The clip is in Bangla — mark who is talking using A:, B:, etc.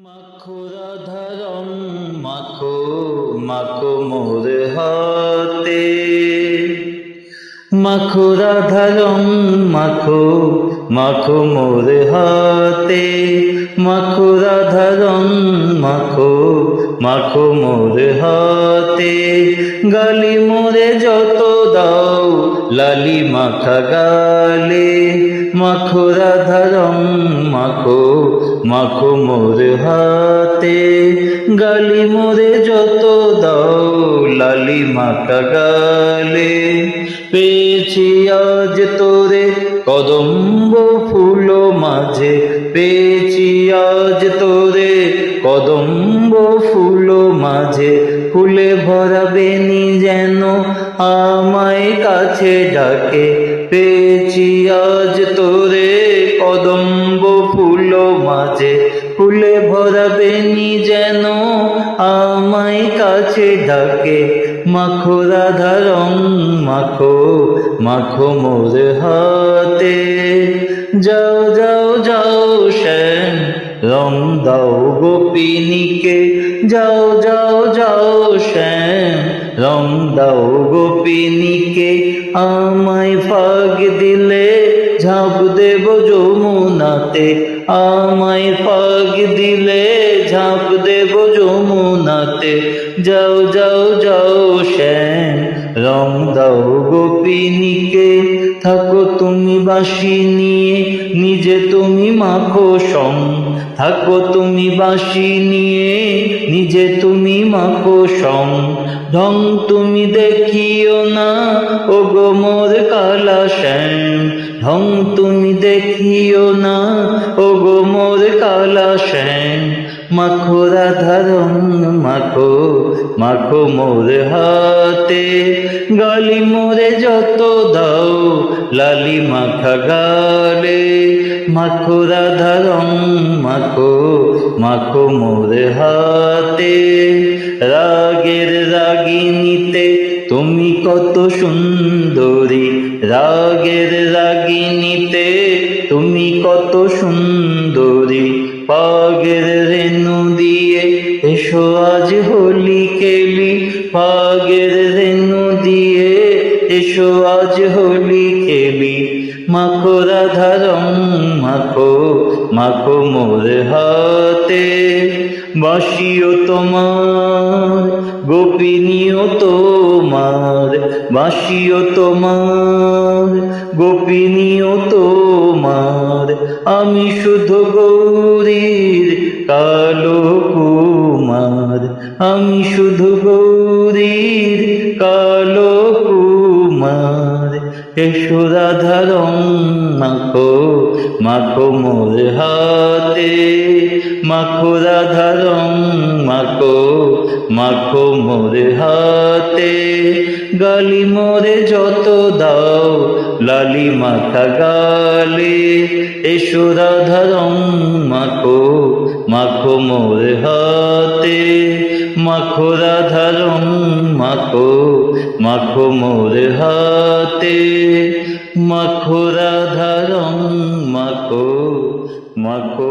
A: মাখো রাধা রং মাখো মাখো মোর হাতে, মাখো রাধা রং মাখো মাখো মোর হাতে, মাখো রাধা রং মাখো মাখো মোর হাতে। গালি মোরে যত দাও লালি মাখা গালে, মাখো রাধা রং মাখো মাখো মোর হাতে। গালি মোরে যত দাও লালি মাখা গালে, পেয়েছি আজ তোরে কদম্ব ফুল মাঝে, পেয়েছি আজ তোরে কদম্ব ফুল মাঝে। ফুলে ভরা বেনি যেন আমায় কাছে ডাকে, পেয়েছি আজ তোরে কদম্ব ফুল মাঝে। ফুলে ভরা বেনি যেন আমায় কাছে ডাকে, মাখো রাধা রং মাখো মাখো মোর হাতে। যাও যাও যাও শ্যাম রং দাও গোপিনীকে, যাও যাও যাও শ্যাম রং দাও গোপিনীকে। আমায় ফাগ দিলে ঝাঁপ দেব যমুনাতে, আমায় ফাগ দিলে ঝাঁপ দেব যমুনাতে। যাও যাও যাও শ্যাম রং দাও গোপিনীকে। থাকো তুমি বাঁশি নিয়ে নিজে তুমি মাখো সং, থাকো তুমি বাঁশি নিয়ে নিজে তুমি মাখো সং। ঢং তুমি দেখিও না ও গো মোর কালা শ্যাম, ঢং তুমি দেখিও না ও গো মোর কালা শ্যাম। মাখো রাধা রং মাখো মাখো মোর হাতে, গালি মোরে যত দাও লালি মাখা গালে। মাখো রাধা রং মাখো মাখো মোর হাতে। রাগের রাগিনীতে তুমি কত সুন্দরী, রাগের রাগিনীতে তুমি কত সুন্দরী। পাগের রেণু দিয়ে এসো আজ হোলি খেলি, পাগের রেণু দিয়ে এসো আজ হোলি খেলি। মাখো রাধা রং মাখো মাখো মোর হাতে। বাঁশিও তোমার গোপিনীও তোমার, বাঁশিও তোমার গোপিনীও তোমার। আমি শুধু গৌরীর কালো কুমার, আমি শুধু গৌরীর কালো কুমার। এসো রাধা রং মাখো মাখো মোর হাতে, মাখো রাধা রং মাখো মাখো মোর হাতে। গালি মোরে যত দাও লালি মাখা গালে, এসো রাধা রং মাখো মাখো মোর হাতে। মাখো রাধা রং মাখো মাখো মোর হাতে, মাখো রাধা রং মাখো মাখো